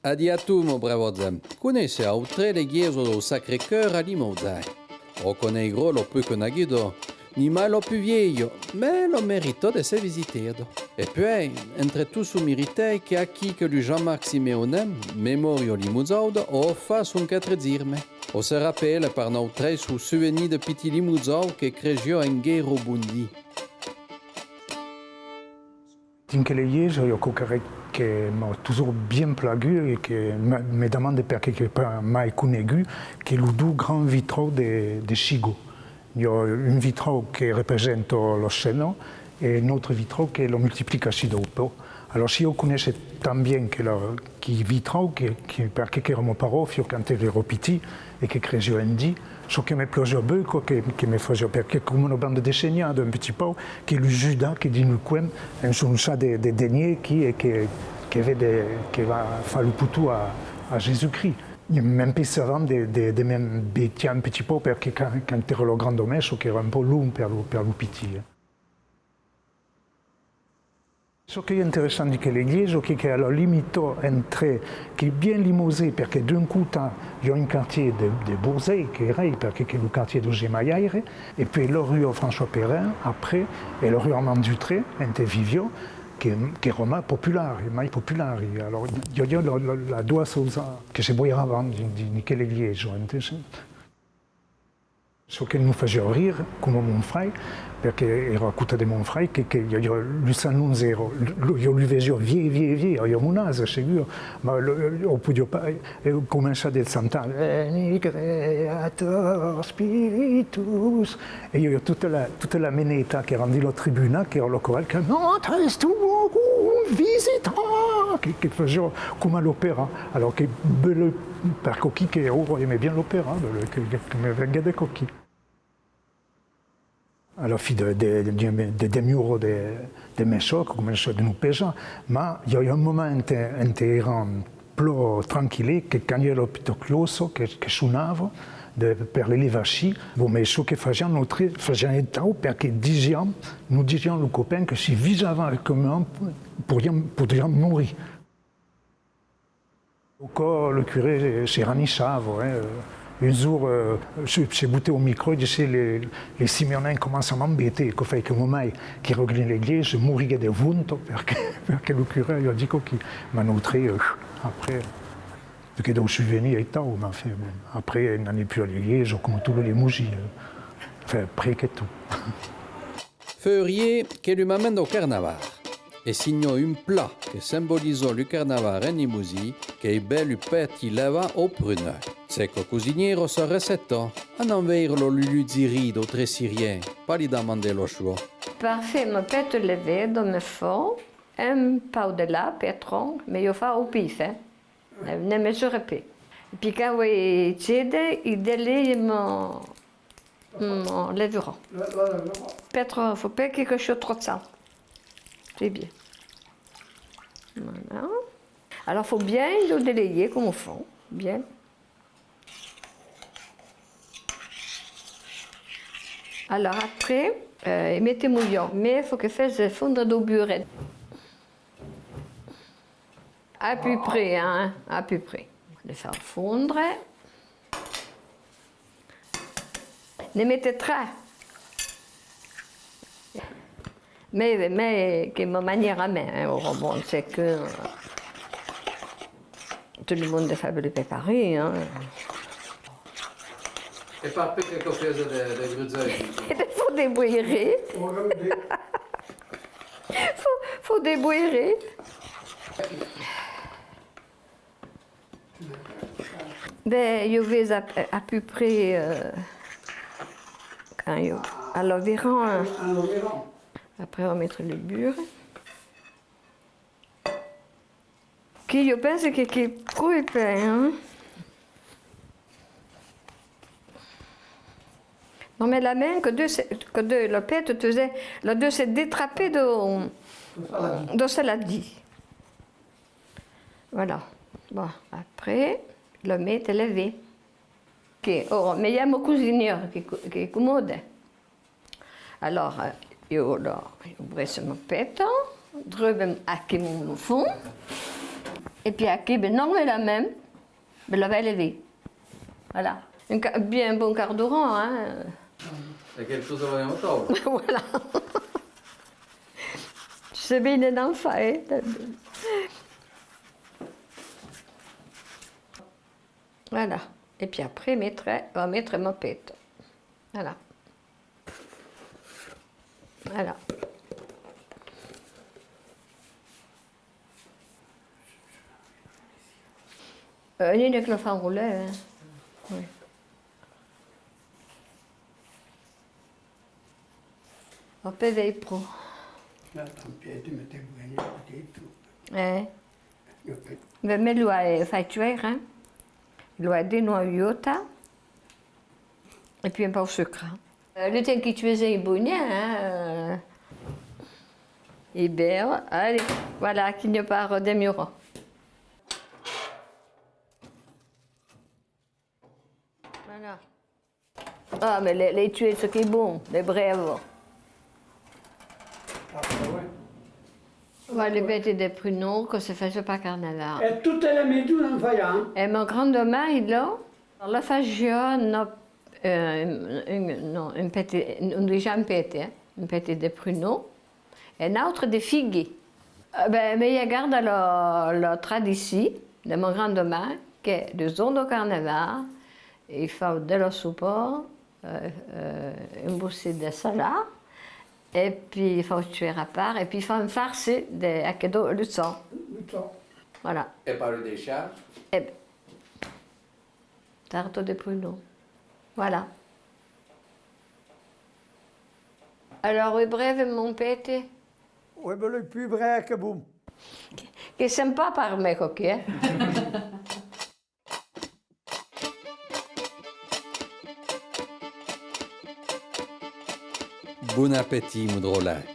Adiatu, mon bravodem. Conosce altre le chiese del Sacré-Cœur a Limousin. O conegro lo più conagido, ni mai lo più viejo, ma lo merito de se visitado. E poi, entre tous su merite che a chi che lui Jean-Marc Simeonem, memorio Limousin, o fa son quatre dirme. O se rappelle par notre su souvenir de petit Limousin che cregio en guerre bundi. In quelle lièges, il y a quelqu'un qui m'a toujours bien plagu et qui me demande pourquoi je n'ai pas mai connu, qui est le deux grands vitraux de Chigo. Il y a un vitraux qui représente l'océan et un autre vitraux qui est la multiplication de l'eau. Alors si on connaissait tant bien que vitraux, parce que era mon parent quand il était petit et qui créait un dit, ce qui me plaisait beaucoup, qui me faisait parce que comme une bande dessinée d'un petit peu, qui est le Judas qui dit nous quoi, un chat de deniers qui va faire le poutou à Jésus-Christ. Il même pas savant de même bêter un petit peu parce que quand il était le grand domaine, ce qui era un peu long pour le petit. Ce qui est intéressant de l'église, c'est qu'elle a limité entre, qui est bien limosé, parce que d'un côté, il y a un quartier de Bourzey, qui est vrai, parce que c'est le quartier de Gemayaire, et puis la rue François Perrin, après, et la rue Armand Dutré, entre Vivio, qui est vraiment populaire, mais populaire. Alors, il y a la doigt que c'est boire avant de l'église. Ce qui nous faisait rire, comme mon frère, parce qu'il era à côté de mon frère, qu'il y a le sanon zéro. Il y a le vieux, il y a mon âge, c'est sûr. Mais on ne pouvait pas commencer à s'entendre. Veni creator spiritus. Et il y a toute la menetta qui est rendue la tribune, qui est le choral, qui montre tout visitant, qui faisait comme à l'opéra. Alors que par coquille, qui aimait bien l'opéra, qui me venait des coquilles. À la fin des murs de mes chocs, comme je de nous pêcher, mais il y a eu un moment intéressant, plus tranquille, que quand il y a l'hôpital closo, que suonava, per le levaci, bon, mais ce que faisions notre, faisions état, parce que nous disions aux copains que si visaient comment, pourrions mourir. Encore le curé s'est ranissave, un jour, j'ai bouté au micro et disait les Simeonins commencent à m'embêter. Il fait que moi, qui regagne l'église, je mourrais de vunto parce que le curé a dit qu'il m'a noté après. Parce que donc je suis venu à Itao, mais enfin, après, il n'en est plus à l'église, comme tous les mougis. Enfin, après que tout. Feurier che lui m'amène au carnaval e signò un plat che symbolisò il carnaval in Limousin che è bello petit leva au pruneur. Secco cuisiniero se recettò a non verlo l'uluziri d'autres Syriens, pas lui demander le choix. Parfait, ma pète levée dans mes fonds, un pau de là, pétron, mais il fa au pif, hein. Ne me surépé. Puis quand il cède, il délie mon lèvre. Pétron, il ne faut pas quelque chose trop de ça. C'est bien. Voilà. Alors, il faut bien le délayer comme au fond. Bien. Alors après, mettez mouillant, mais il faut que fasse fondre d'eau burette. À peu près, hein, à peu près. Le faire fondre. Ne mettez très. Mais que ma manière à main, hein, bon, c'est que tout le monde est fabuleux préparé, hein. E fa quelque chose de gruzzois. Il faut débouiller. faut débouiller. Ben, je vais à peu près à l'environ. Après, on va mettre le beurre. Qui je pense que c'est trop épais, hein? Non, mais la main, que le pète faisait, le deux s'est détrapé de saladi. Voilà. Bon, après, le met est levé. che mi chiamo cuciniere che è comodo. Allora, io ho preso il petto, drüben acquis mon fond, et puis acquis, ben non, mais la même, ben la lever. Voilà. Bien un bon carburant, hein. E che cosa vogliamo togliere? Voilà. Tu sais bien d'en faire. Voilà. Et puis après, on va mettre mon petto. Voilà. Voilà. Niente che lo fa rouler. Oui. Un peu veille pro. Me lo fai cuire, lo hai des noyauta et puis un peu de sucre. Le temps que tu faisais bouillir, et bien, allez, voilà, qu'il n'y a pas redémurant. Voilà. Ah, mais les tuer, ce qui est bon, les brèves. Ouais, les bêtes des pruneaux, que se fait pas carnaval. E tutte le medie non fai, hein? Et mon grand-mère, il a, la fagione, un petit de pruneaux, et un autre de figues. Ben, mais il garde la tradition de mon grand-mère, que le jour du carnaval, il fait de la soupe, une boussée de salade, et puis il faut tuer à part, et puis il faut une farce de lutzon. Voilà. E parlo dei chars? Et tarte de pruneaux. Voilà. Alors, oui, bref, mon pète, Oui, ben le più breve che boom. che è sympa per me, cocchi, Bon appétit, Moudrola.